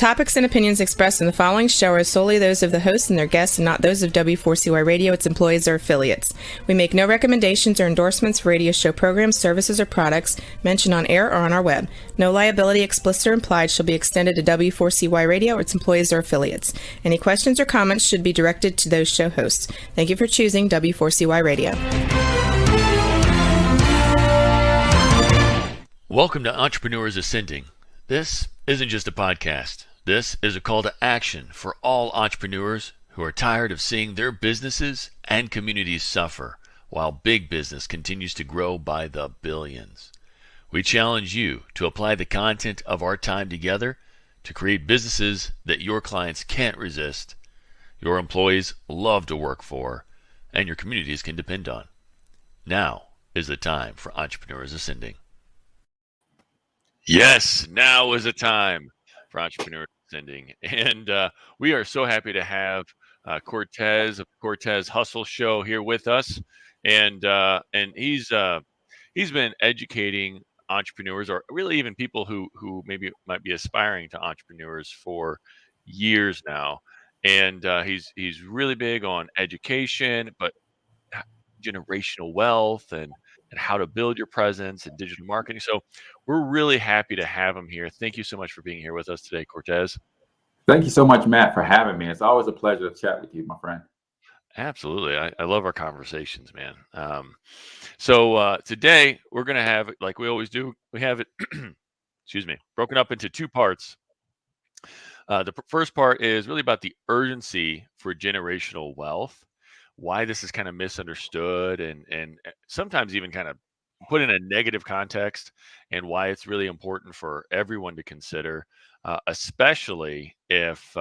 topics and opinions expressed in the following show are solely those of the host and their guests and not those of W4CY Radio, its employees, or affiliates. We make no recommendations or endorsements for radio show programs, services, or products mentioned on air or on our web. No liability, explicit or implied, shall be extended to W4CY Radio or its employees or affiliates. Any questions or comments should be directed to those show hosts. Thank you for choosing W4CY Radio. Welcome to Entrepreneurs Ascending. This isn't just a podcast. This is a call to action for all entrepreneurs who are tired of seeing their businesses and communities suffer while big business continues to grow by the billions. We challenge you to apply the content of our time together to create businesses that your clients can't resist, your employees love to work for, and your communities can depend on. Now is the time for Entrepreneurs Ascending. Yes, now is the time for Entrepreneurs Ascending. And we are so happy to have Cortez of Cortez Hustle Show here with us. And he's been educating entrepreneurs, or really even people who maybe might be aspiring to entrepreneurs, for years now. And he's really big on education, but generational wealth and how to build your presence and digital marketing. So we're really happy to have him here. Thank you so much for being here with us today, Cortez. Thank you so much, Matt, for having me. It's always a pleasure to chat with you, my friend. Absolutely. I love our conversations, man. So today we're going to have, like we always do, we have it, excuse me, broken up into two parts. The first part is really about the urgency for generational wealth, why this is kind of misunderstood and sometimes even kind of put in a negative context, and why it's really important for everyone to consider, especially if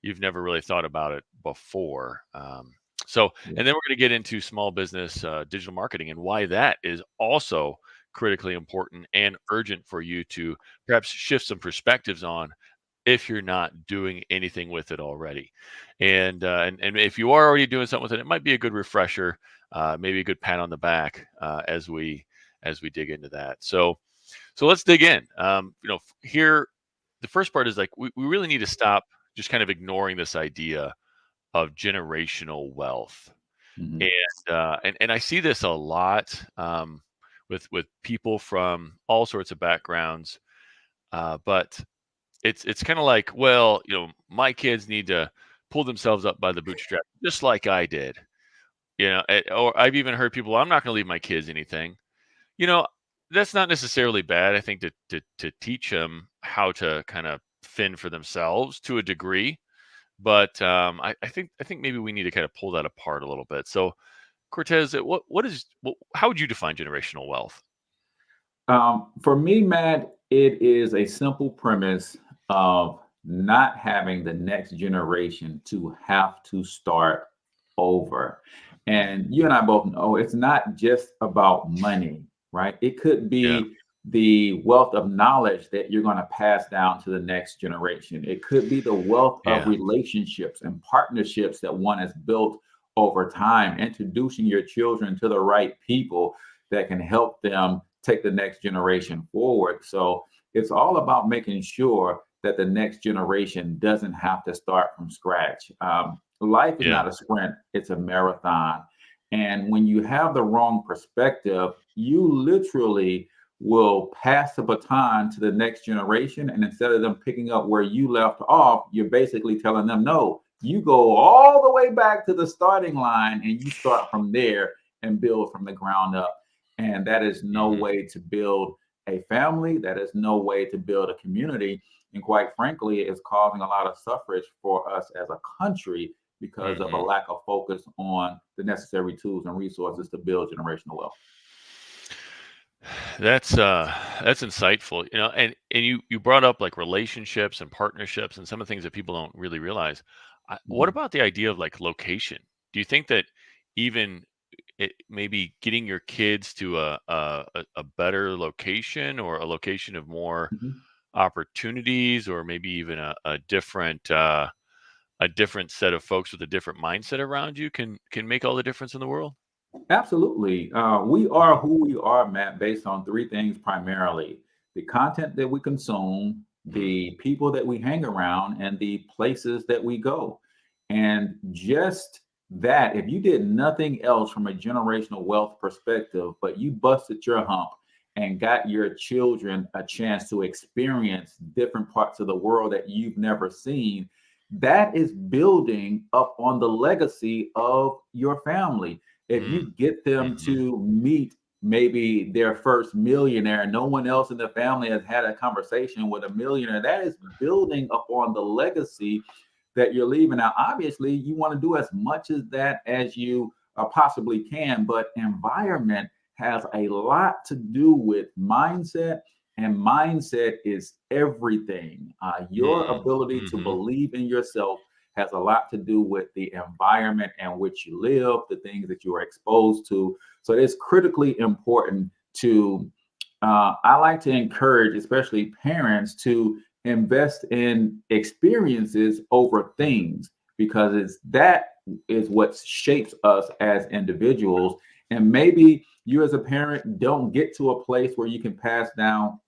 you've never really thought about it before. And then we're going to get into small business digital marketing and why that is also critically important and urgent for you to perhaps shift some perspectives on if you're not doing anything with it already. And if you are already doing something with it, it might be a good refresher, maybe a good pat on the back as we dig into that. So let's dig in. Here, the first part is like we really need to stop just kind of ignoring this idea of generational wealth. Mm-hmm. And I see this a lot with people from all sorts of backgrounds, but it's kind of like, well, my kids need to pull themselves up by the bootstrap, just like I did, or I've even heard people, I'm not going to leave my kids anything. That's not necessarily bad. I think to teach them how to kind of fend for themselves to a degree, but I think maybe we need to kind of pull that apart a little bit. So Cortez, how would you define generational wealth? For me, Matt, it is a simple premise of not having the next generation to have to start over. And you and I both know it's not just about money, right? It could be the wealth of knowledge that you're going to pass down to the next generation. It could be the wealth of relationships and partnerships that one has built over time, introducing your children to the right people that can help them take the next generation forward. So it's all about making sure that the next generation doesn't have to start from scratch. Life is not a sprint, it's a marathon. And when you have the wrong perspective, you literally will pass the baton to the next generation. And instead of them picking up where you left off, you're basically telling them, no, you go all the way back to the starting line and you start from there and build from the ground up. And that is no way to build a family. That is no way to build a community. And quite frankly, it's causing a lot of suffrage for us as a country because of a lack of focus on the necessary tools and resources to build generational wealth. That's insightful, and you brought up like relationships and partnerships and some of the things that people don't really realize. What about the idea of like location? Do you think that even maybe getting your kids to a better location, or a location of more opportunities, or maybe even a different set of folks with a different mindset around you can make all the difference in the world? Absolutely. We are who we are, Matt, based on three things primarily: the content that we consume, the people that we hang around, and the places that we go. And just that, if you did nothing else from a generational wealth perspective, but you busted your hump and got your children a chance to experience different parts of the world that you've never seen, that is building up on the legacy of your family. If you get them to meet maybe their first millionaire, no one else in the family has had a conversation with a millionaire, that is building upon the legacy that you're leaving. Now, obviously, you want to do as much as that as you possibly can, but environment has a lot to do with mindset, and mindset is everything. Your ability to believe in yourself has a lot to do with the environment in which you live, the things that you are exposed to. So it's critically important to, I like to encourage, especially parents, to invest in experiences over things, because that is what shapes us as individuals. And maybe you as a parent don't get to a place where you can pass down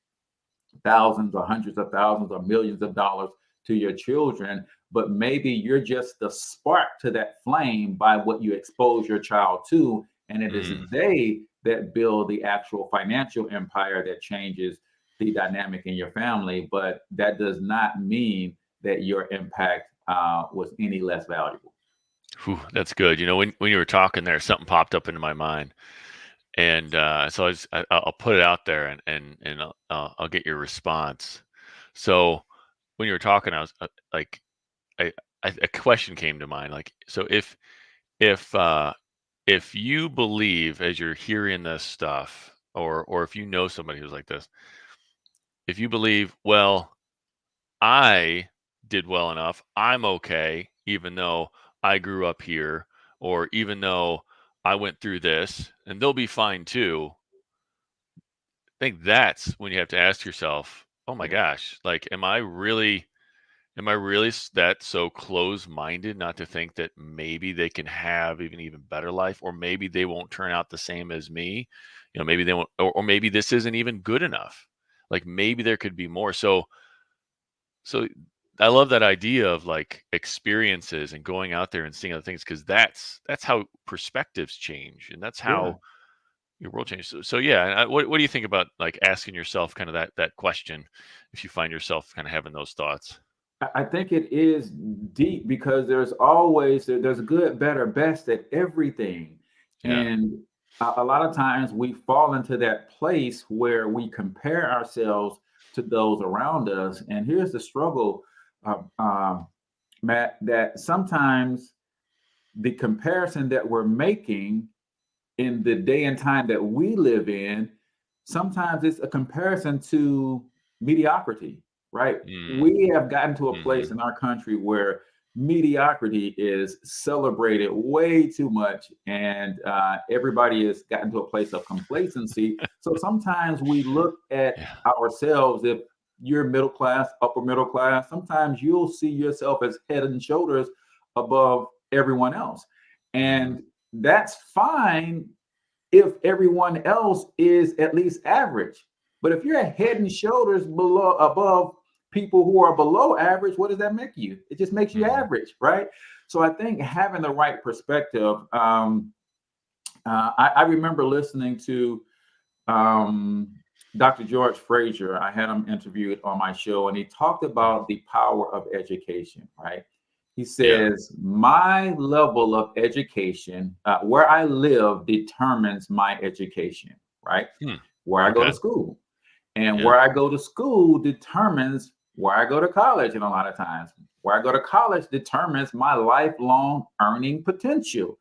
thousands or hundreds of thousands or millions of dollars to your children, but maybe you're just the spark to that flame by what you expose your child to. And it is they that build the actual financial empire that changes the dynamic in your family. But that does not mean that your impact was any less valuable. Whew, that's good. You know, when you were talking there, something popped up into my mind. And so I'll put it out there, and I'll get your response. So when you were talking, I was like, a question came to mind. Like, so if you believe, as you're hearing this stuff, or if you know somebody who's like this, if you believe, well, I did well enough, I'm okay, even though I grew up here, or even though I went through this, and they'll be fine too. I think that's when you have to ask yourself, oh my gosh, like, am I really that so close-minded not to think that maybe they can have even better life, or maybe they won't turn out the same as me? You know, maybe they won't, or maybe this isn't even good enough. Like, maybe there could be more. So I love that idea of like experiences and going out there and seeing other things, because that's how perspectives change, and that's Yeah. how your world changes. So yeah, what do you think about like asking yourself kind of that question if you find yourself kind of having those thoughts? I think it is deep, because there's good, better, best at everything. Yeah. And a lot of times we fall into that place where we compare ourselves to those around us. And here's the struggle, Matt, that sometimes the comparison that we're making in the day and time that we live in, sometimes it's a comparison to mediocrity, right? Mm, We have gotten to a place mhm. in our country where mediocrity is celebrated way too much, and everybody has gotten to a place of complacency. So sometimes we look at Yeah. ourselves, if you're middle class, upper middle class, sometimes you'll see yourself as head and shoulders above everyone else. And that's fine if everyone else is at least average. But if you're head and shoulders above people who are below average, what does that make you? It just makes you Mhm. average, right? So I think having the right perspective. I remember listening to Dr. George Fraser. I had him interviewed on my show, and he talked about the power of education, right? He Yeah. says, my level of education, where I live, determines my education, right? Hmm. Where I go to Okay. school. And Yeah. where I go to school determines where I go to college. And a lot of times, where I go to college determines my lifelong earning potential.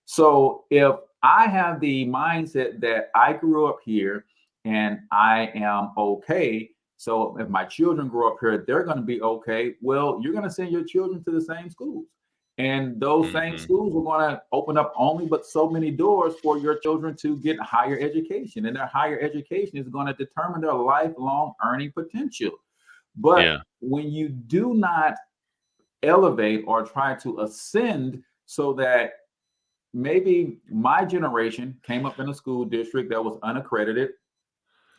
So if I have the mindset that I grew up here and I am okay, so if my children grow up here, they're going to be okay. Well, you're going to send your children to the same schools. And those same Mhm. schools are going to open up only but so many doors for your children to get higher education. And their higher education is going to determine their lifelong earning potential. But Yeah. when you do not elevate or try to ascend, so that maybe my generation came up in a school district that was unaccredited,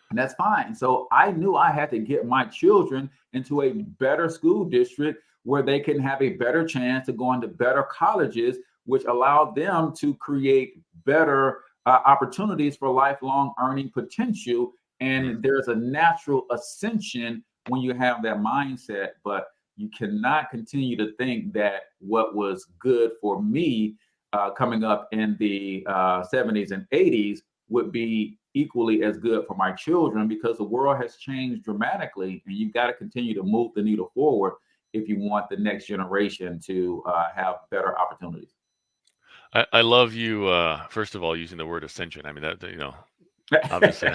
And that's fine. So I knew I had to get my children into a better school district where they can have a better chance to go into better colleges, which allow them to create better opportunities for lifelong earning potential. And there's a natural ascension when you have that mindset, but you cannot continue to think that what was good for me coming up in the 70s and 80s would be equally as good for my children, because the world has changed dramatically, and you've got to continue to move the needle forward if you want the next generation to have better opportunities. I love you, first of all, using the word ascension. I mean, obviously,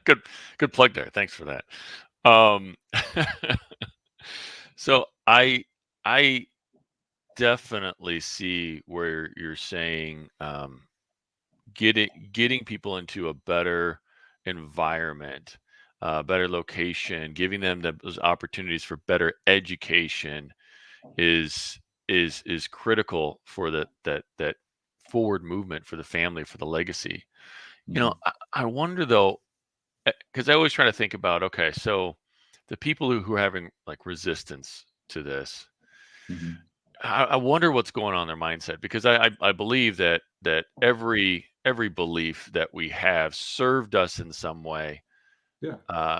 good plug there. Thanks for that. Um, so I definitely see where you're saying, getting people into a better environment, better location, giving them those opportunities for better education is critical for that forward movement for the family, for the legacy. I wonder though, because I always try to think about, okay, so the people who are having like resistance to this, Mhm. I wonder what's going on in their mindset, because I believe that every belief that we have served us in some way, Yeah.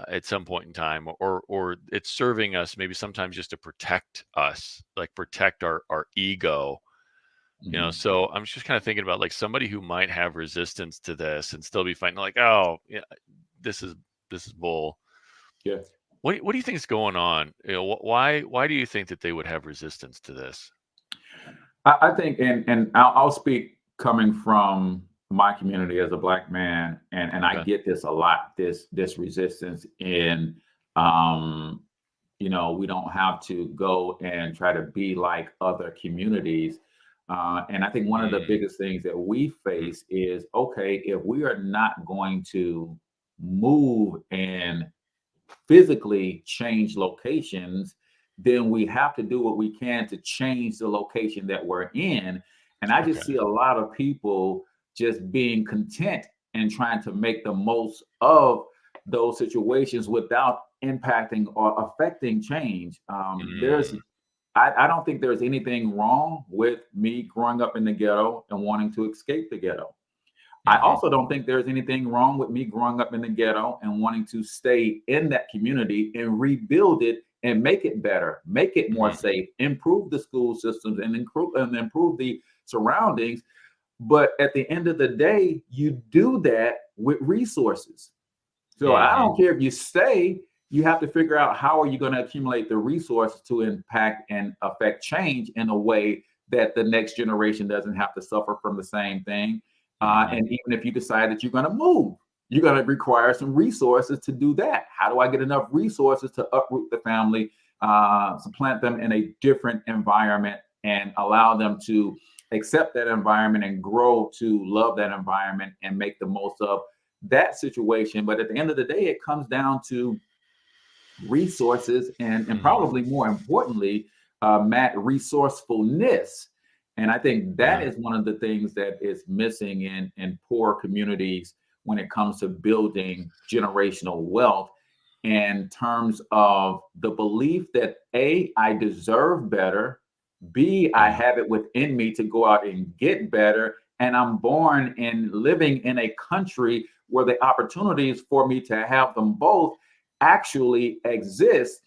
at some point in time, or it's serving us maybe sometimes just to protect us, like protect our ego. Mhm. So I'm just kind of thinking about like somebody who might have resistance to this and still be fighting, like, oh yeah, this is bull. Yeah. What do you think is going on? Why do you think that they would have resistance to this? I think, and I'll speak coming from my community as a Black man, and I Okay. get this a lot. This resistance in, um, we don't have to go and try to be like other communities. And I think one of the Mm, biggest things that we mm, face is, okay, if we are not going to move and physically change locations, then we have to do what we can to change the location that we're in. And I just okay. see a lot of people just being content and trying to make the most of those situations without impacting or affecting change. Mm, I don't think there's anything wrong with me growing up in the ghetto and wanting to escape the ghetto. I hmm. also don't think there's anything wrong with me growing up in the ghetto and wanting to stay in that community and rebuild it and make it better, make it more Hmm. safe, improve the school systems, and improve the surroundings. But at the end of the day, you do that with resources. So I Hmm. don't care if you stay, you have to figure out how are you going to accumulate the resources to impact and affect change in a way that the next generation doesn't have to suffer from the same thing. Hmm. And even if you decide that you're going to move, you're going to require some resources to do that. How do I get enough resources to uproot the family, supplant them in a different environment, and allow them to accept that environment and grow to love that environment and make the most of that situation? But at the end of the day, it comes down to resources and Hmm. probably more importantly, Matt, resourcefulness. And I think that Yeah. is one of the things that is missing in poor communities when it comes to building generational wealth, in terms of the belief that A, I deserve better, B, I Yeah. have it within me to go out and get better, and I'm born and living in a country where the opportunities for me to have them both actually exist.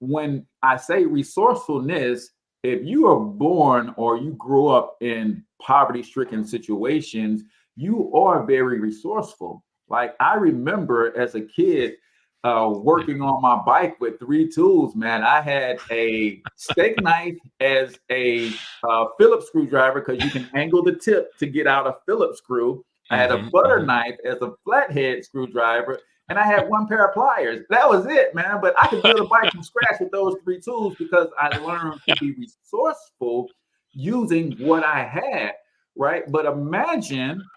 When I say resourcefulness, if you are born or you grew up in poverty stricken situations, you are very resourceful. Like I remember as a kid, working on my bike with three tools, man. I had a steak knife as a Phillips screwdriver because you can angle the tip to get out a Phillips screw. I had a Hmm. butter Hmm. knife as a flathead screwdriver, and I had one pair of pliers. That was it, man. But I could build a bike from scratch with those three tools because I learned to be resourceful using what I had, right? But imagine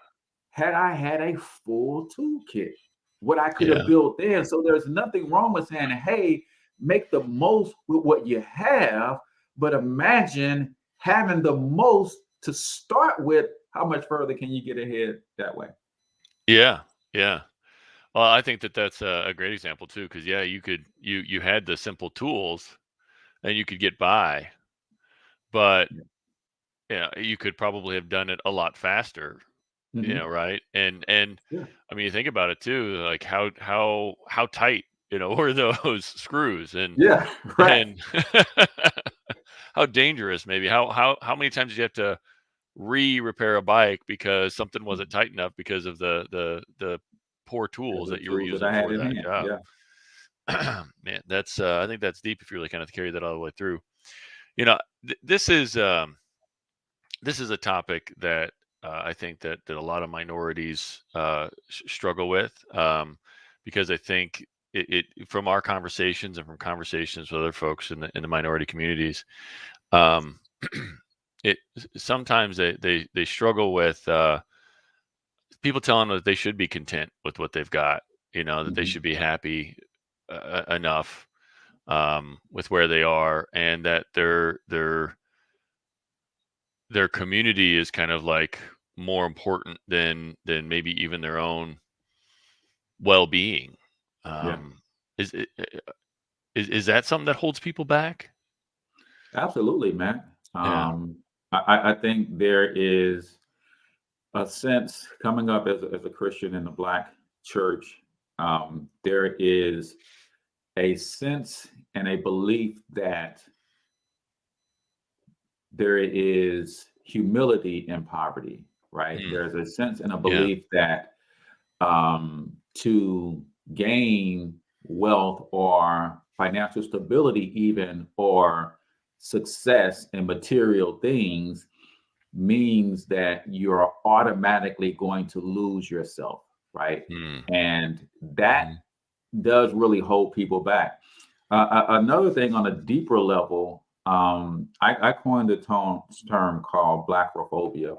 had I had a full toolkit, what I could have Yeah. built then. So there's nothing wrong with saying, hey, make the most with what you have. But imagine having the most to start with. How much further can you get ahead that way? Yeah. Yeah. Well, I think that that's a great example too, because yeah, you had the simple tools and you could get by, but Yeah. yeah, you could probably have done it a lot faster, Hmm. right? And Yeah. I mean, you think about it too, like how tight, were those screws Yeah. Right. and how dangerous maybe how many times did you have to repair a bike because something wasn't tight enough because of the poor Because tools the that you were tools that using I had for in that hand. job. Yeah. Man, that's I think that's deep if you really kind of carry that all the way through. You know, this is a topic that I think that a lot of minorities struggle with, because I think from our conversations and from conversations with other folks in the minority communities, um, it sometimes they struggle with people telling them that they should be content with what they've got, that they Hmm. should be happy enough with where they are, and that their community is kind of like more important than maybe even their own well-being. Yeah. Um, is, it- is that something that holds people back? Absolutely, man. Yeah. I think there is a sense coming up as a Christian in the Black church. There is a sense and a belief that there is humility in poverty, right? Mm, There's a sense and a yeah. belief that to gain wealth or financial stability, even or success in material things, means that you're automatically going to lose yourself, right? Mm, And that mhm. does really hold people back. Another thing on a deeper level, I coined a term called Blackophobia.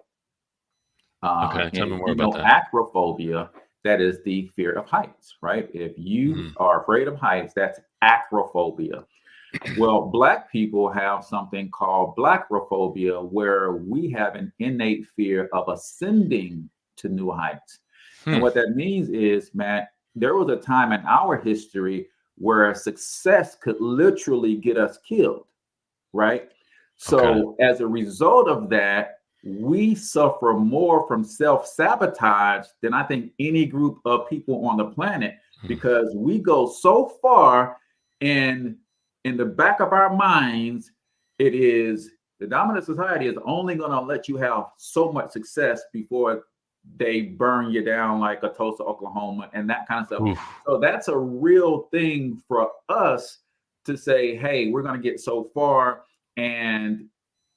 Okay, tell me And more you about know, that. acrophobia, that is the fear of heights, right? If you Mm, are afraid of heights, that's acrophobia. Well, Black people have something called Blackophobia, where we have an innate fear of ascending to new heights. And hmm, what that means is, Matt, there was a time in our history where success could literally get us killed, right? okay. So, as a result of that, we suffer more from self sabotage than I think any group of people on the planet, Mm, because we go so far in the back of our minds. It is the dominant society is only going to let you have so much success before they burn you down like a Tulsa, Oklahoma, and that kind of stuff. oof, So that's a real thing for us to say, hey, we're going to get so far, and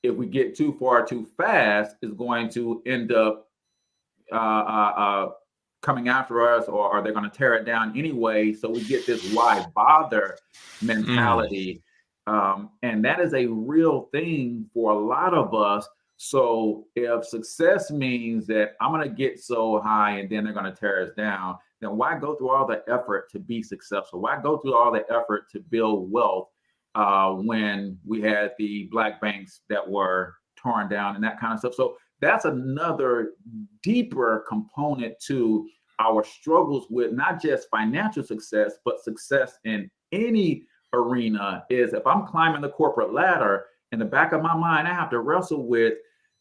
if we get too far too fast, is going to end up uh, uh, uh, coming after us, or they're going to tear it down anyway. So we get this why bother mm, mentality. And that is a real thing for a lot of us. So if success means that I'm going to get so high and then they're going to tear us down, then why go through all the effort to be successful? Why go through all the effort to build wealth when we had the Black banks that were torn down and that kind of stuff? So that's another deeper component to our struggles with not just financial success, but success in any arena. Is if I'm climbing the corporate ladder, in the back of my mind, I have to wrestle with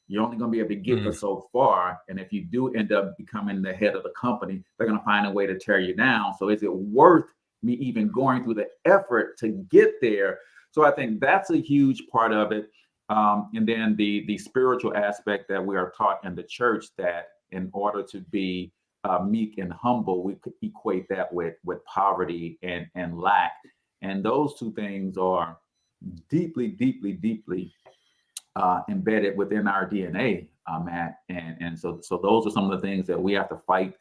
you're only going to be able to get mm, but so far. And if you do end up becoming the head of the company, they're going to find a way to tear you down. So is it worth me even going through the effort to get there? So I think that's a huge part of it. And then the spiritual aspect that we are taught in the church, that in order to be meek and humble, we could equate that with poverty and lack. And those two things are deeply, deeply, deeply embedded within our DNA, Matt. And so those are some of the things that we have to fight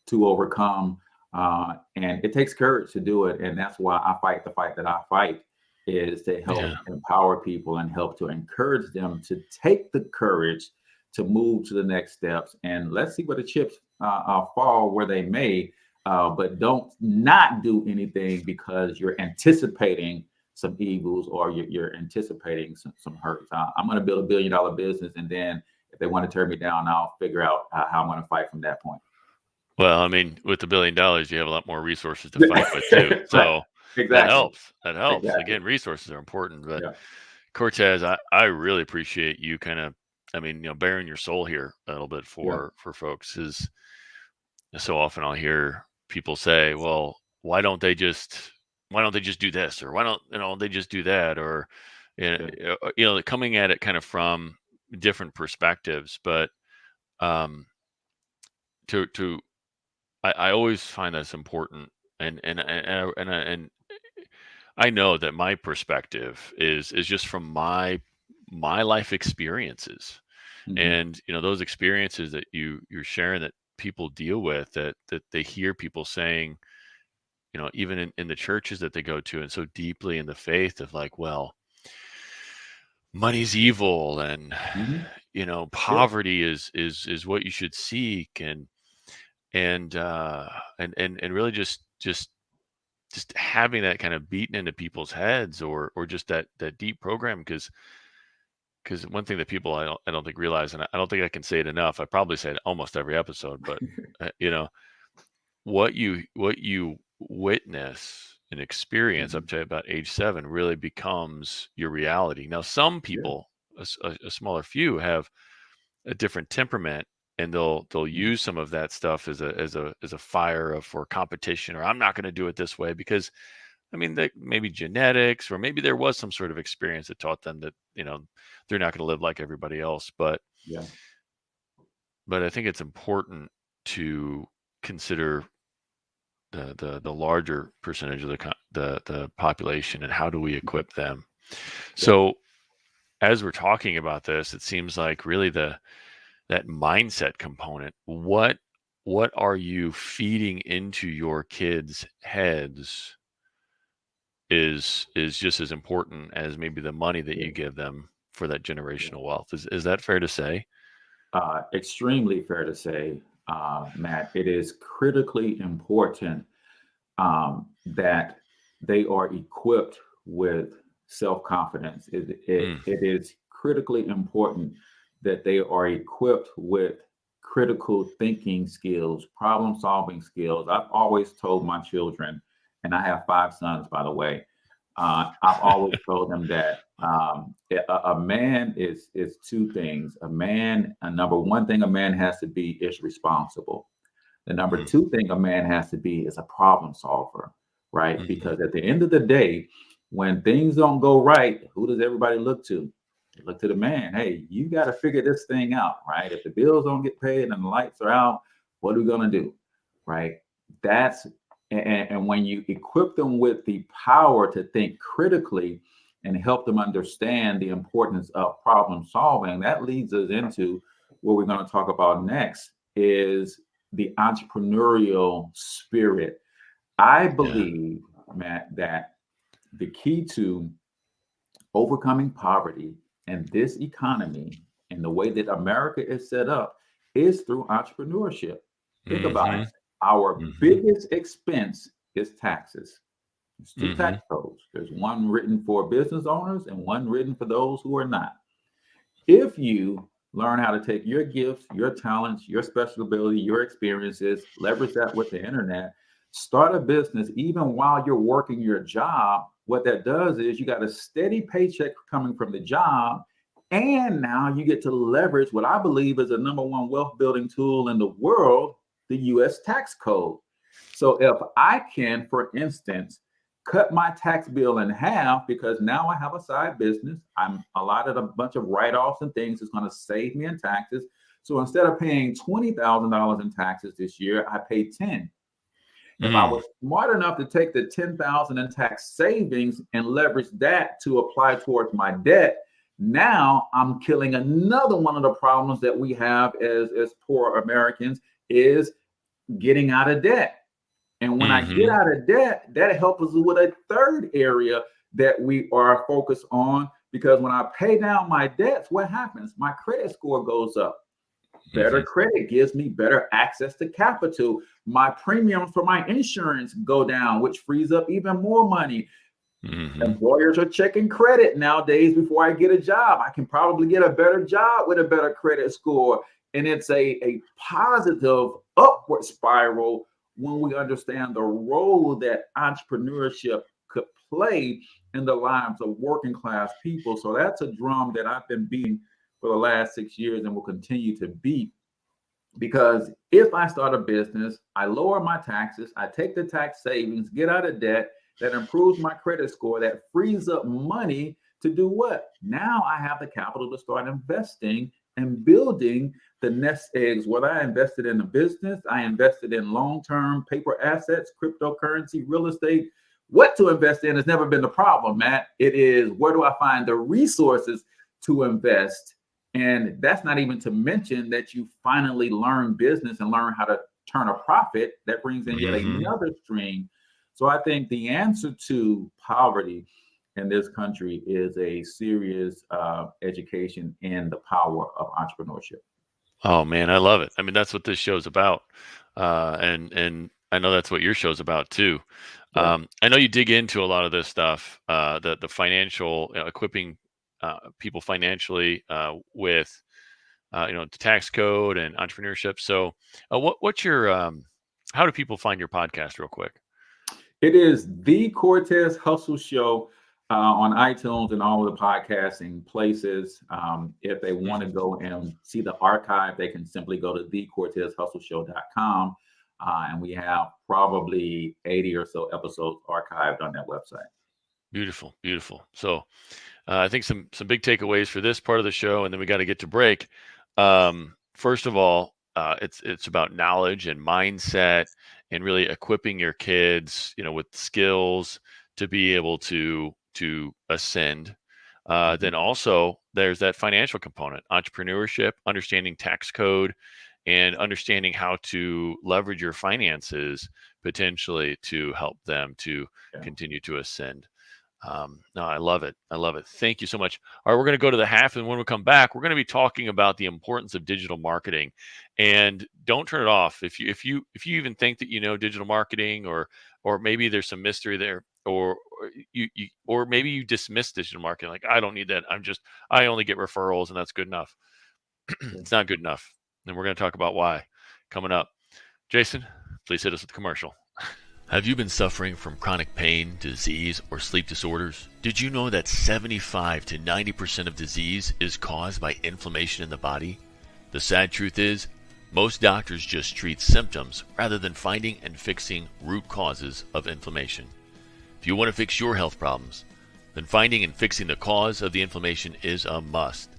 to overcome. And it takes courage to do it. And that's why I fight the fight that I fight, is to yeah. help empower people and help to encourage them to take the courage to move to the next steps. And let's see where the chips fall where they may, but don't not do anything because you're anticipating some evils, or you're anticipating some hurts. I'm going to build $1 billion business, and then if they want to tear me down, I'll figure out how I'm going to fight from that point. Well, I mean, with the $1 billion, you have a lot more resources to fight with too. Right. So that Exactly. helps. That helps. Exactly. Again, resources are important. But Yeah. Cortez, I really appreciate you kind of, I mean, bearing your soul here a little bit Yeah. for folks. Is so often I'll hear people say, well, why don't they just do this, or why don't they just do that, or coming at it kind of from different perspectives. But um, to I always find that's important, and I know that my perspective is just from my life experiences, Mhm. and those experiences that you're sharing, that people deal with, that they hear people saying, even in the churches that they go to, and so deeply in the faith of like, well, money's evil, and Mhm. Yeah. poverty is what you should seek, and really just having that kind of beaten into people's heads, or just that deep program. Because one thing that people I don't think realize, and I don't think I can say it enough, I probably say it almost every episode, but what you witness and experience up Mhm. to about age 7 really becomes your reality. Now, some Yeah. people, a smaller few, have a different temperament, and they'll Mhm. use some of that stuff as a fire for competition, or I'm not going to do it this way because, I mean, that maybe genetics, or maybe there was some sort of experience that taught them that they're not going to live like everybody else. Yeah. But I think it's important to consider the larger percentage of the population, and how do we Mhm. equip them. Yeah. So as we're talking about this, it seems like really that mindset component. What are you feeding into your kids' heads is just as important as maybe the money that Yeah. you give them for that Yeah. generational wealth. Is that fair to say? Extremely fair to say, Matt. It is critically important that they are equipped with self-confidence. Mm, It is critically important that they are equipped with critical thinking skills, problem solving skills. I've always told my children, and I have 5 sons, by the way. I've always told them that a man is two things. Number one thing a man has to be is responsible. The number mm, two thing a man has to be is a problem solver, right? mhm, Because at the end of the day, when things don't go right, who does everybody look to? They look to the man. Hey, you got to figure this thing out, right? If the bills don't get paid and the lights are out, what are we going to do, right? That's and when you equip them with the power to think critically and help them understand the importance of problem solving, that leads us into what we're going to talk about next is the entrepreneurial spirit. I yeah. believe, Matt, that the key to overcoming poverty and this economy and the way that America is set up is through entrepreneurship. Think about it. Mhm, Our mhm, biggest expense is taxes. There's two mhm, tax codes. There's one written for business owners and one written for those who are not. If you learn how to take your gifts, your talents, your special ability, your experiences, leverage that with the internet, start a business even while you're working your job, what that does is you got a steady paycheck coming from the job. And now you get to leverage what I believe is the number one wealth building tool in the world, the US tax code. So if I can, for instance, cut my tax bill in half because now I have a side business. I'm allotted a bunch of write-offs and things that's going to save me in taxes. So instead of paying $20,000 in taxes this year, I pay 10. If I mm, was smart enough to take the 10,000 in tax savings and leverage that to apply towards my debt, now I'm killing another one of the problems that we have as poor Americans is getting out of debt. And when I get mhm, out of debt, that helps us with a third area that we are focused on. Because when I pay down my debts, what happens? My credit score goes up. Better mhm, credit gives me better access to capital. My premiums for my insurance go down, which frees up even more money. mhm, Employers are checking credit nowadays before I get a job. I can probably get a better job with a better credit score. And it's a positive upward spiral when we understand the role that entrepreneurship could play in the lives of working class people. So that's a drum that I've been beating for the last 6 years and will continue to beat. Because if I start a business, I lower my taxes, I take the tax savings, get out of debt, that improves my credit score, that frees up money to do what? Now I have the capital to start investing and building the nest eggs. Whether I invested in a business, I invested in long-term paper assets, cryptocurrency, real estate. What to invest in has never been the problem, Matt. It is, where do I find the resources to invest? And that's not even to mention that you finally learn business and learn how to turn a profit. That brings in yet another stream. So I think the answer to poverty in this country is a serious education in the power of entrepreneurship. Oh man, I love it. I mean, that's what this show's about, and I know that's what your show's about too. Yeah. I know you dig into a lot of this stuff, the financial equipping people financially with the tax code and entrepreneurship. So, what's your how do people find your podcast, real quick? It is the Cortez Hustle Show on iTunes and all of the podcasting places. If they want to go and see the archive, they can simply go to thecortezhustleshow.com. And we have probably 80 or so episodes archived on that website. Beautiful, beautiful. So I think some big takeaways for this part of the show, and then we got to get to break. First of all, it's about knowledge and mindset, and really equipping your kids, with skills to be able to ascend. Then also there's that financial component, entrepreneurship, understanding tax code, and understanding how to leverage your finances potentially to help them to continue to ascend. No, I love it. I love it. Thank you so much. All right, we're going to go to the half, and when we come back, we're going to be talking about the importance of digital marketing. And don't turn it off. If you even think that you know digital marketing, or maybe there's some mystery there, or maybe you dismiss digital marketing, like, I don't need that. I only get referrals, and that's good enough. It's not good enough. And we're going to talk about why coming up. Jason, please hit us with the commercial. Have you been suffering from chronic pain, disease, or sleep disorders? Did you know that 75 to 90% of disease is caused by inflammation in the body? The sad truth is, most doctors just treat symptoms rather than finding and fixing root causes of inflammation. If you want to fix your health problems, then finding and fixing the cause of the inflammation is a must.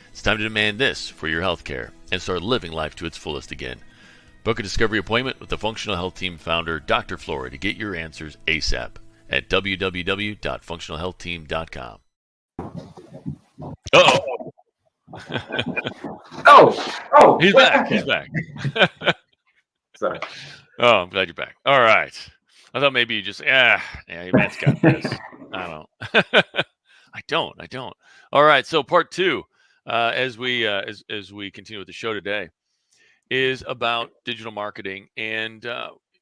It's time to demand this for your health care and start living life to its fullest again. Book a discovery appointment with the Functional Health Team founder, Dr. Flora, to get your answers ASAP at www.functionalhealthteam.com. Oh, he's back. He's back. Sorry. Oh, I'm glad you're back. All right. I thought maybe you just, Matt's got this. I don't. I don't. All right. So part two, as we continue with the show today, is about digital marketing, and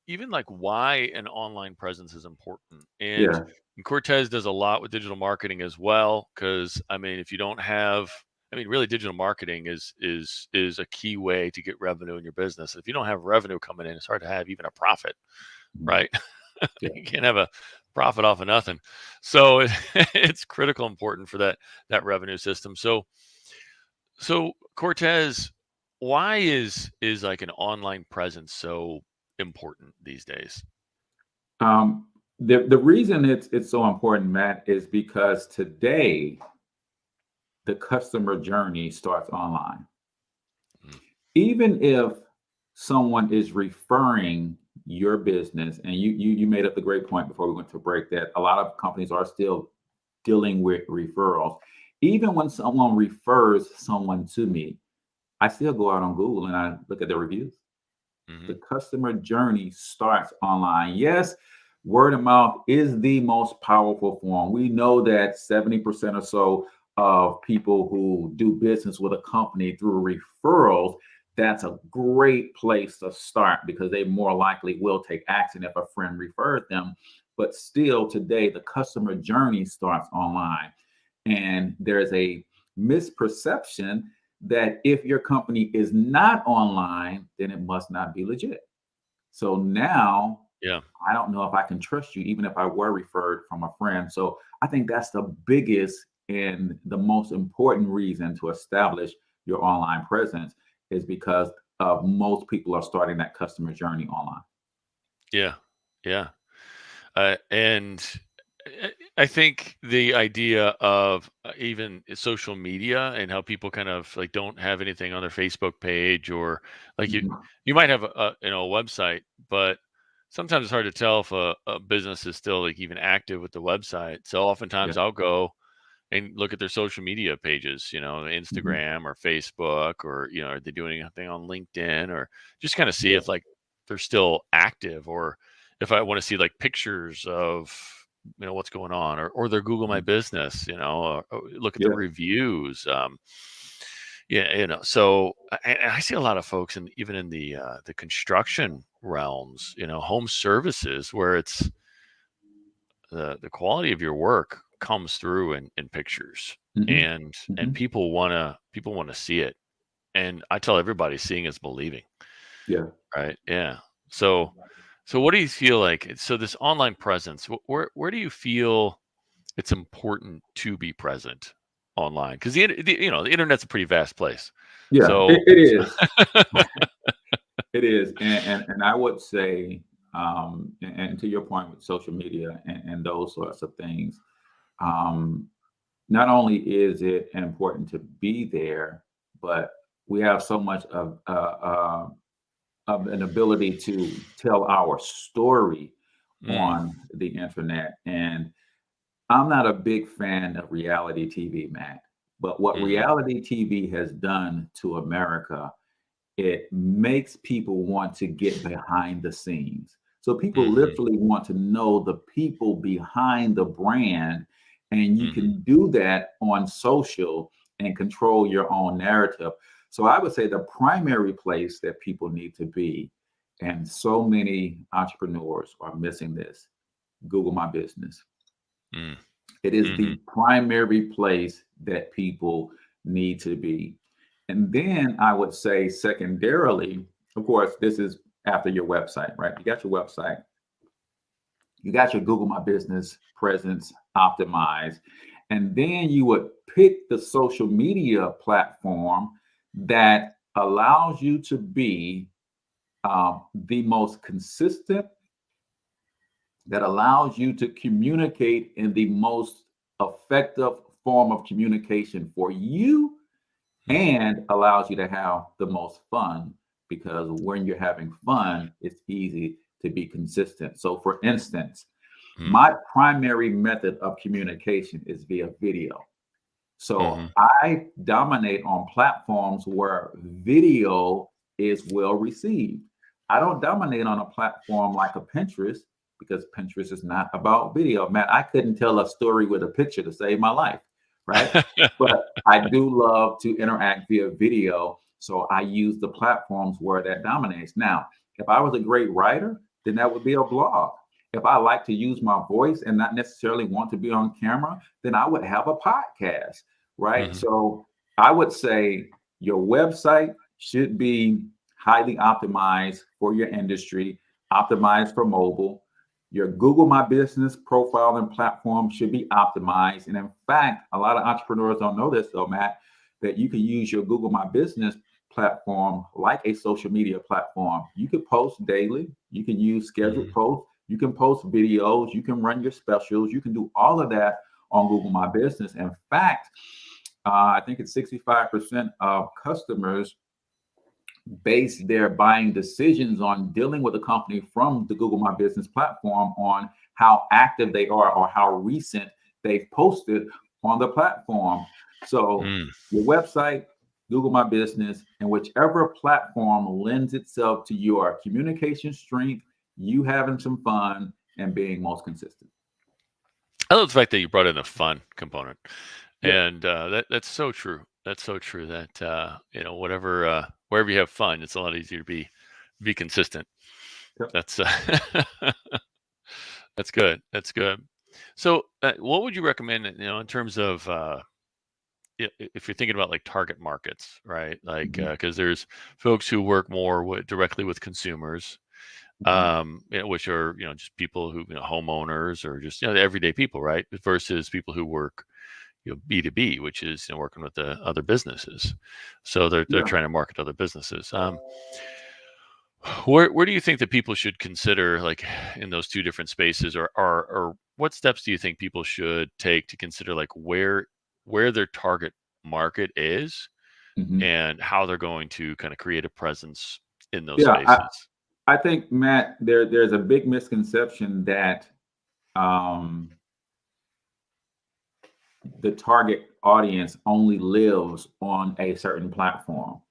even like why an online presence is important. And Cortez does a lot with digital marketing as well, because if you don't have, really digital marketing is a key way to get revenue in your business. If you don't have revenue coming in, it's hard to have even a profit, right? You can't have a profit off of nothing. So it's critical important for that revenue system. So Cortez, why is like an online presence so important these days? The reason it's so important, Matt, is because today the customer journey starts online. Even if someone is referring your business, and you made up the great point before we went to break, that a lot of companies are still dealing with referrals. Even when someone refers someone to me, I still go out on Google and I look at the reviews. The customer journey starts online. Yes, word of mouth is the most powerful form. We know that 70% or so of people who do business with a company through referrals, that's a great place to start, because they more likely will take action if a friend referred them. But still today, the customer journey starts online. And there's a misperception that if your company is not online, then it must not be legit. So now Yeah. I don't know if I can trust you, even if I were referred from a friend. So I think that's the biggest and the most important reason to establish your online presence is because most people are starting that customer journey online. Yeah. Yeah. And I think the idea of even social media and how people kind of like don't have anything on their Facebook page, or like Mhm. you might have a website, but sometimes it's hard to tell if a business is still like even active with the website. So Yeah. oftentimes I'll go and look at their social media pages, Mhm. Instagram or Facebook, or are they doing anything on LinkedIn, or just kind of see Yeah. if like they're still active, or if I want to see like pictures of what's going on, or their Google My Mhm. Business, or look at the Yeah. reviews. Yeah, so I see a lot of folks, and even in the construction realms, home services, where it's the quality of your work comes through in pictures, Mhm. and Mhm. people want to see it. And I tell everybody, seeing is believing, Yeah. right? Yeah. So what do you feel like, so this online presence, where do you feel it's important to be present online? Because the internet's a pretty vast place. Yeah. So, It is. It is. And I would say, and to your point with social media and those sorts of things, um, not only is it important to be there, but we have so much of an ability to tell our story mm, on the internet. And I'm not a big fan of reality TV, Matt. But what mhm, reality TV has done to America, it makes people want to get behind the scenes. So people mhm, literally want to know the people behind the brand. And you mhm, can do that on social and control your own narrative. So I would say the primary place that people need to be, and so many entrepreneurs are missing this, Google My Business. mm, It is the mhm, primary place that people need to be. And then I would say, secondarily, of course, this is after your website, right? You got your website, you got your Google My Business presence optimized, and then you would pick the social media platform that allows you to be the most consistent, that allows you to communicate in the most effective form of communication for you, mm, and allows you to have the most fun, because when you're having fun, it's easy to be consistent. So, for instance, mm, my primary method of communication is via video. So mhm, I dominate on platforms where video is well received. I don't dominate on a platform like a Pinterest, because Pinterest is not about video. Man, I couldn't tell a story with a picture to save my life, right? But I do love to interact via video. So I use the platforms where that dominates. Now, if I was a great writer, then that would be a blog. If I like to use my voice and not necessarily want to be on camera, then I would have a podcast, right? mhm, So I would say your website should be highly optimized for your industry, optimized for mobile. Your Google My Business profile and platform should be optimized. And in fact, a lot of entrepreneurs don't know this though, Matt, that you can use your Google My Business platform like a social media platform. You could post daily, you can use scheduled mhm. posts, you can post videos, you can run your specials, you can do all of that on Google My Business. In fact, I think it's 65% of customers base their buying decisions on dealing with a company from the Google My Business platform on how active they are or how recent they've posted on the platform. So, Mm. your website, Google My Business, and whichever platform lends itself to your communication strength, you having some fun, and being most consistent. I love the fact that you brought in the fun component, Yeah. and that's so true. That's so true. That whatever wherever you have fun, it's a lot easier to be consistent. Yep. That's that's good. That's good. So, what would you recommend? In terms of if you're thinking about like target markets, right? Like, because there's folks who work more directly with consumers, which are, just people who, homeowners or just, the everyday people, right? Versus people who work, B2B, which is, working with the other businesses. So they're trying to market other businesses. Where do you think that people should consider, like, in those two different spaces, or what steps do you think people should take to consider, like, where their target market is and how they're going to kind of create a presence in those spaces? I think, Matt, there's a big misconception that the target audience only lives on a certain platform.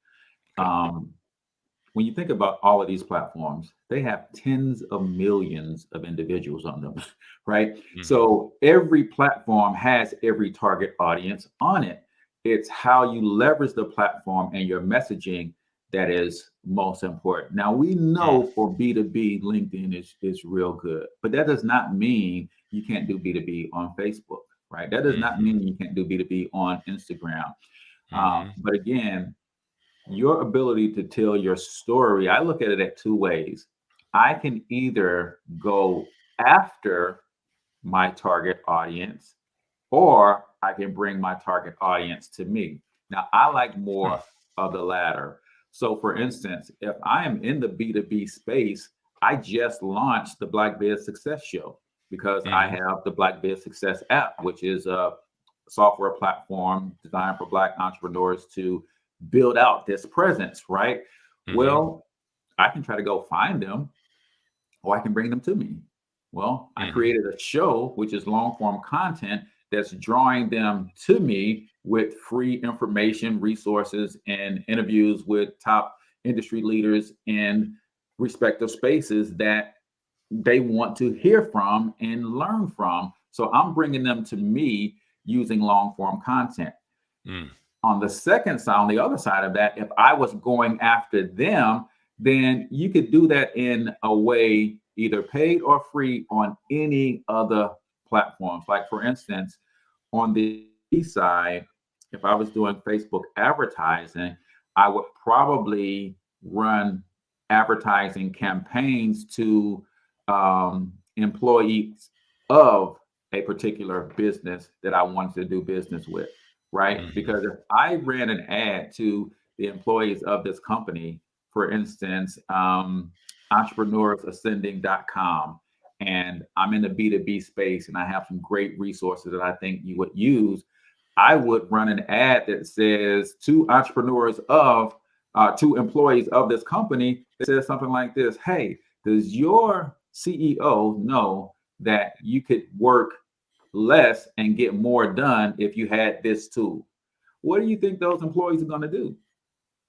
When you think about all of these platforms, they have tens of millions of individuals on them, right? So every platform has every target audience on it. It's how you leverage the platform and your messaging that is most important. Now, we know for B2B, LinkedIn is real good, but that does not mean you can't do B2B on Facebook, right? That does not mean you can't do B2B on Instagram. But again, your ability to tell your story, I look at it at two ways. I can either go after my target audience, or I can bring my target audience to me. Now, I like more of the latter. So for instance, if I am in the B2B space, I just launched the Black Biz Success Show because I have the Black Biz Success app, which is a software platform designed for Black entrepreneurs to build out this presence, right? Well, I can try to go find them, or I can bring them to me. Well, I created a show, which is long form content that's drawing them to me with free information, resources, and interviews with top industry leaders in respective spaces that they want to hear from and learn from. So I'm bringing them to me using long form content. On the second side, on the other side of that, if I was going after them, then you could do that in a way, either paid or free, on any other platforms. Like, for instance, on the side, if I was doing Facebook advertising, I would probably run advertising campaigns to employees of a particular business that I wanted to do business with, right? Because if I ran an ad to the employees of this company, for instance, entrepreneursascending.com, and I'm in the B2B space and I have some great resources that I think you would use, I would run an ad that says to employees of this company, that says something like this: hey, does your CEO know that you could work less and get more done if you had this tool? What do you think those employees are going to do?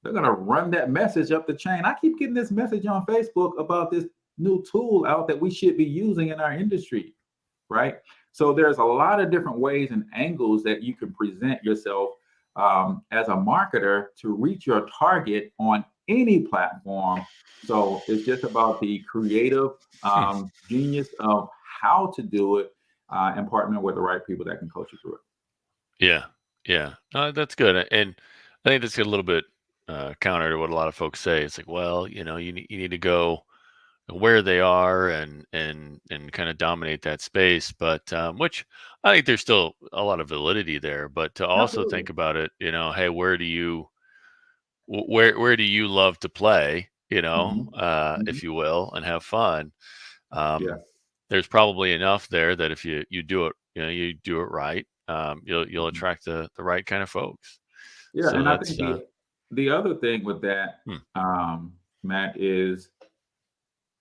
They're going to run that message up the chain. I keep getting this message on Facebook about this new tool out that we should be using in our industry, right? So there's a lot of different ways and angles that you can present yourself as a marketer to reach your target on any platform. So it's just about the creative genius of how to do it and partner with the right people that can coach you through it. Yeah. That's good. And I think that's a little bit counter to what a lot of folks say. It's like, well, you need to go where they are and kind of dominate that space. But which I think there's still a lot of validity there. But to also think about it, hey, where do you love to play, if you will, and have fun? There's probably enough there that if you do it, you do it right, you'll attract the right kind of folks. Yeah, so and I think the other thing with that, Matt, is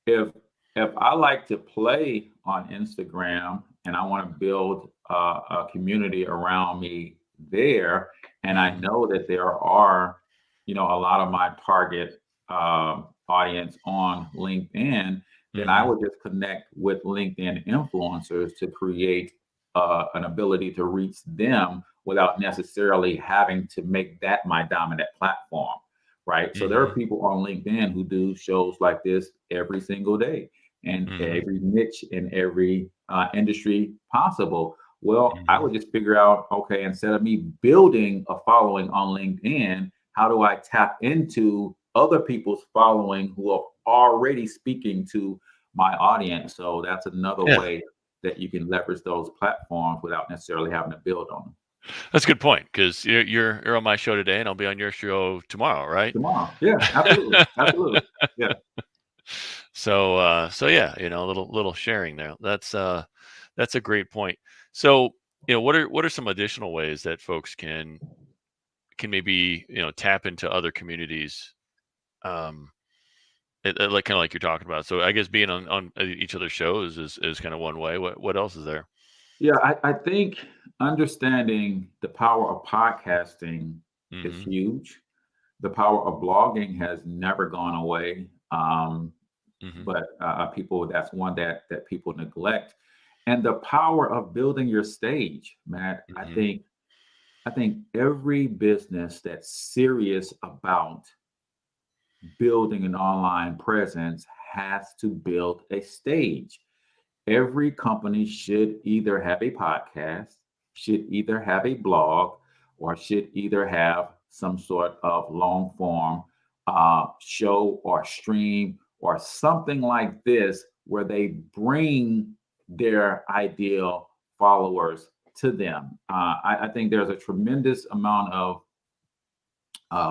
if I like to play on Instagram and I want to build a community around me there, and I know that there are, a lot of my target audience on LinkedIn, then I would just connect with LinkedIn influencers to create an ability to reach them without necessarily having to make that my dominant platform, right? So there are people on LinkedIn who do shows like this every single day, and every niche in every industry possible. Well, I Mhm. would just figure out, okay, instead of me building a following on LinkedIn, how do I tap into other people's following who are already speaking to my audience? So that's another Yeah, way that you can leverage those platforms without necessarily having to build on them. that's a good point because you're on my show today, and I'll be on your show tomorrow, right? Tomorrow. Yeah, absolutely. Absolutely. Yeah. So yeah, a little sharing there. That's a great point. So, what are some additional ways that folks can maybe, tap into other communities, um, like kind of like you're talking about. So I guess being on each other's shows is kind of one way. What else is there? Yeah, I think understanding the power of podcasting is Hmm. huge. The power of blogging has never gone away. Hmm. But people, that's one that people neglect. And the power of building your stage, Matt. Hmm. I think every business that's serious about building an online presence has to build a stage. Every company should either have a podcast, should either have a blog, or should either have some sort of long form show or stream or something like this where they bring their ideal followers to them. I think there's a tremendous amount of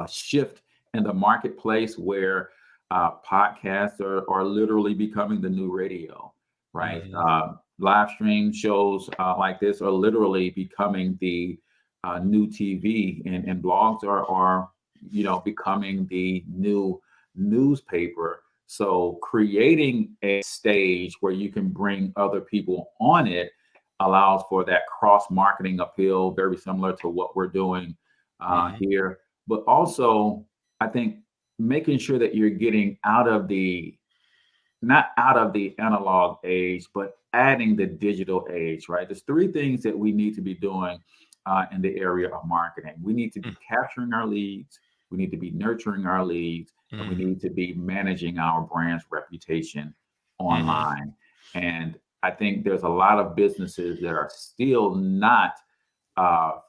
shift in the marketplace where podcasts are literally becoming the new radio, right? Hmm. Live stream shows like this are literally becoming the new TV, and blogs are becoming the new newspaper. So creating a stage where you can bring other people on it allows for that cross marketing appeal, very similar to what we're doing Hmm. here. But also, I think making sure that you're getting out of the not out of the analog age, but adding the digital age, right? There's three things that we need to be doing in the area of marketing. We need to be capturing our leads, we need to be nurturing our leads, and we Hmm. need to be managing our brand's reputation Hmm. online. And I think there's a lot of businesses that are still not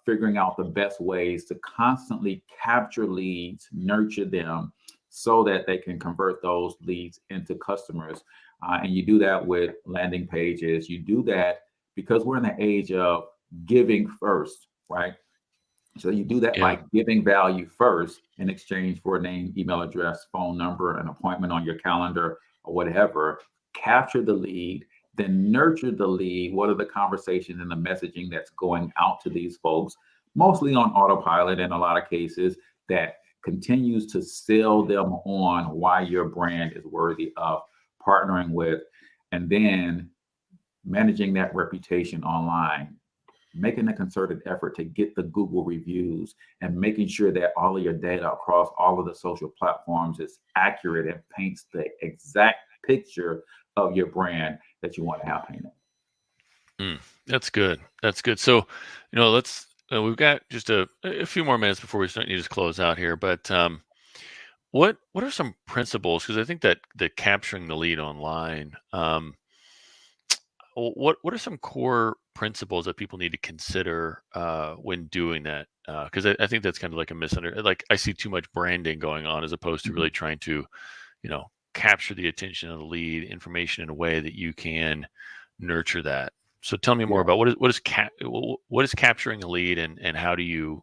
figuring out the best ways to constantly capture leads, nurture them so that they can convert those leads into customers. And you do that with landing pages. You do that because we're in the age of giving first, right? So you do that Yeah. by giving value first in exchange for a name, email address, phone number, an appointment on your calendar, or whatever. Capture the lead, then nurture the lead. What are the conversations and the messaging that's going out to these folks, mostly on autopilot in a lot of cases, that continues to sell them on why your brand is worthy of partnering with, and then managing that reputation online, making a concerted effort to get the Google reviews, and making sure that all of your data across all of the social platforms is accurate and paints the exact picture of your brand that you want to have painted. Mm, that's good. That's good. So, let's. We've got just a few more minutes before we start. You just close out here, but what are some principles? Because I think that capturing the lead online. What are some core principles that people need to consider when doing that? Because I think that's kind of like a misunderstanding. Like I see too much branding going on as opposed to really Mhm. trying to, capture the attention of the lead information in a way that you can nurture that. So tell me more Yeah, about what is capturing a lead, and how do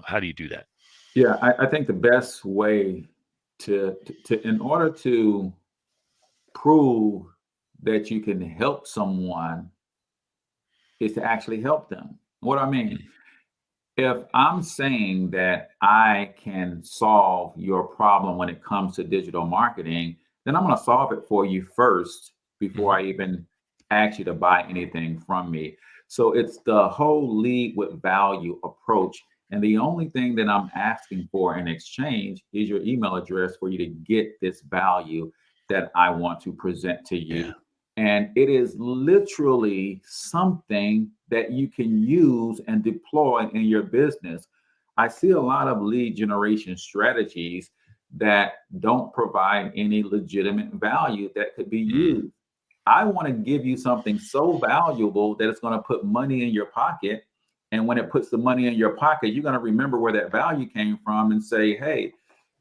how do you do that? yeah. I think the best way in order to prove that you can help someone is to actually help them. What do I mean? Mm, If I'm saying that I can solve your problem when it comes to digital marketing, then I'm going to solve it for you first before mhm, I even ask you to buy anything from me. So it's the whole lead with value approach. And the only thing that I'm asking for in exchange is your email address for you to get this value that I want to present to yeah. you. And it is literally something that you can use and deploy in your business. I see a lot of lead generation strategies that don't provide any legitimate value that could be Mm, used. I want to give you something so valuable that it's going to put money in your pocket. And when it puts the money in your pocket, you're going to remember where that value came from and say, hey,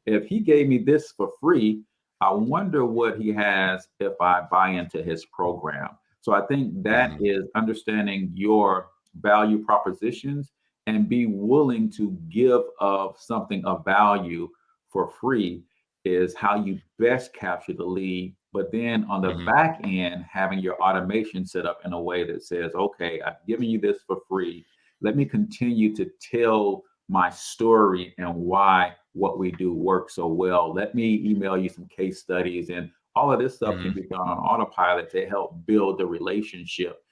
if he gave me this for free, I wonder what he has if I buy into his program. So I think that is understanding your value propositions and be willing to give of something of value for free is how you best capture the lead. But then on the back end, having your automation set up in a way that says, okay, I've given you this for free. Let me continue to tell my story and why what we do works so well. Let me email you some case studies, and all of this stuff can be done on autopilot to help build the relationship.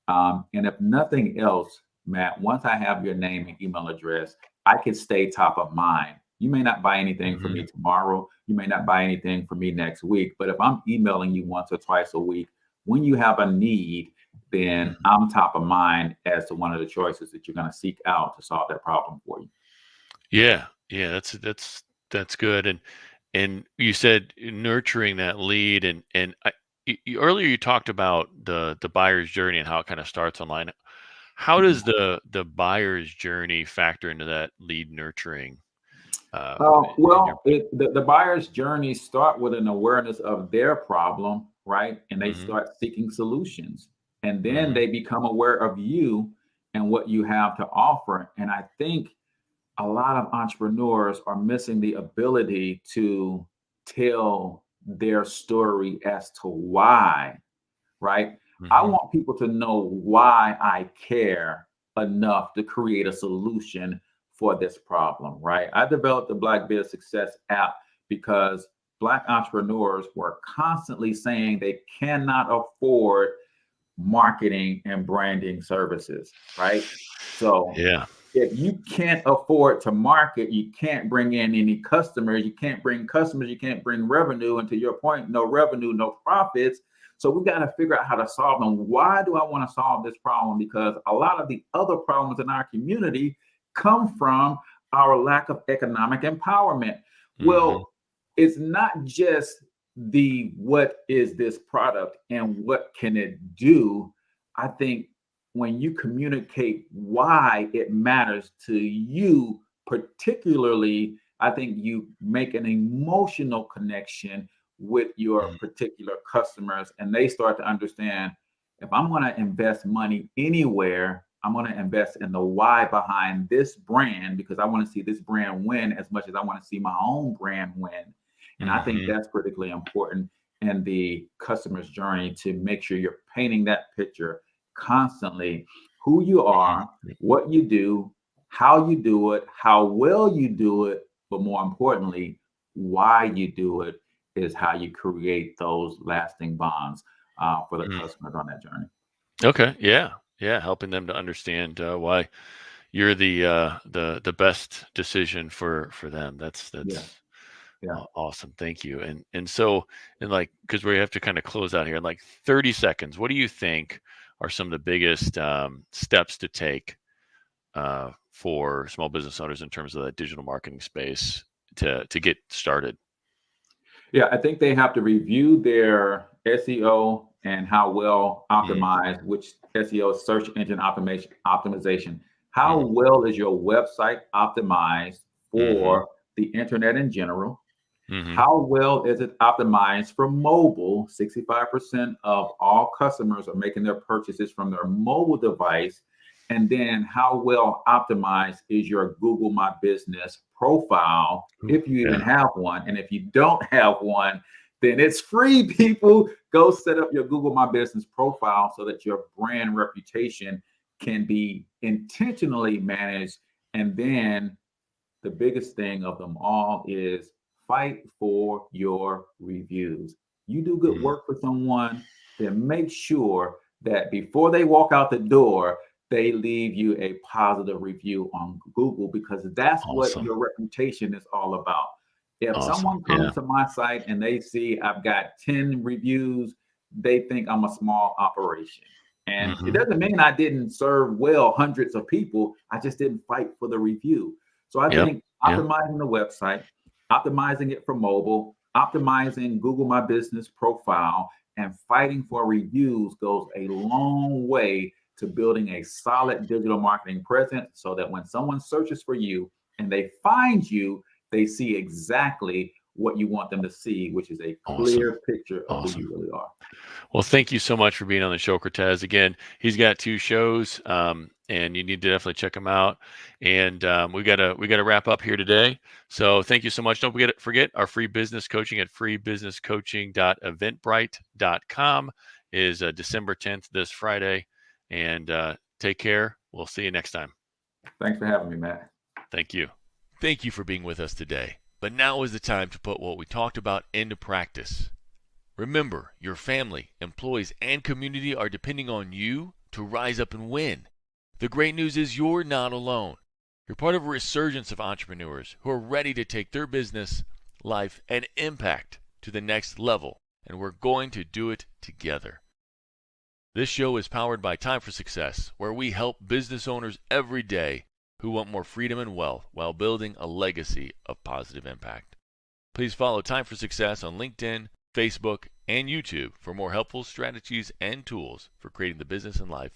And if nothing else, Matt, once I have your name and email address, I can stay top of mind. You may not buy anything from me tomorrow. You may not buy anything from me next week. But if I'm emailing you once or twice a week, when you have a need, then I'm top of mind as to one of the choices that you're going to seek out to solve that problem for you. Yeah, that's good. And you said nurturing that lead, and earlier you talked about the buyer's journey and how it kind of starts online. How does the buyer's journey factor into that lead nurturing? The buyer's journey start with an awareness of their problem, right? And they start seeking solutions, and then they become aware of you and what you have to offer. And I think a lot of entrepreneurs are missing the ability to tell their story as to why, right? I want people to know why I care enough to create a solution for this problem, right? I developed the Black Biz Success app because Black entrepreneurs were constantly saying they cannot afford marketing and branding services, right? So if you can't afford to market, you can't bring in any customers, you can't bring customers, you can't bring revenue. And to your point, no revenue, no profits. So we got to figure out how to solve them. Why do I want to solve this problem? Because a lot of the other problems in our community come from our lack of economic empowerment. Well, it's not just the what is this product and what can it do. I think when you communicate why it matters to you, particularly, I think you make an emotional connection with your particular customers, and they start to understand, if I'm going to invest money anywhere, I'm going to invest in the why behind this brand, because I want to see this brand win as much as I want to see my own brand win. And I think that's critically important in the customer's journey, to make sure you're painting that picture constantly, who you are, what you do, how you do it, how well you do it, but more importantly, why you do it is how you create those lasting bonds for the customers on that journey. Okay. Yeah. Helping them to understand why you're the best decision for them. That's awesome. Thank you. And so, and like, because we have to kind of close out here in like 30 seconds, what do you think are some of the biggest steps to take for small business owners in terms of that digital marketing space to get started? Yeah, I think they have to review their SEO and how well optimized, which SEO, search engine optimization. How well is your website optimized for the internet in general? How well is it optimized for mobile? 65% of all customers are making their purchases from their mobile device. And then how well optimized is your Google My Business profile, if you even have one? And if you don't have one, then it's free, people. Go set up your Google My Business profile so that your brand reputation can be intentionally managed. And then the biggest thing of them all is fight for your reviews. You do good work for someone, then make sure that before they walk out the door, they leave you a positive review on Google, because that's what your reputation is all about. If someone comes to my site and they see I've got 10 reviews, they think I'm a small operation. And it doesn't mean I didn't serve well hundreds of people. I just didn't fight for the review. So I think optimizing the website, optimizing it for mobile, optimizing Google My Business profile, and fighting for reviews goes a long way to building a solid digital marketing presence so that when someone searches for you and they find you, they see exactly what you want them to see, which is a clear picture of who you really are. Well, thank you so much for being on the show, Cortez. Again, he's got 2 shows, and you need to definitely check them out. And we gotta wrap up here today. So thank you so much. Don't forget our free business coaching at freebusinesscoaching.eventbrite.com is December 10th, this Friday. And take care. We'll see you next time. Thanks for having me, Matt. Thank you. Thank you for being with us today. But now is the time to put what we talked about into practice. Remember, your family, employees, and community are depending on you to rise up and win. The great news is you're not alone. You're part of a resurgence of entrepreneurs who are ready to take their business, life, and impact to the next level, and we're going to do it together. This show is powered by Time for Success, where we help business owners every day who want more freedom and wealth while building a legacy of positive impact. Please follow Time for Success on LinkedIn, Facebook, and YouTube for more helpful strategies and tools for creating the business and life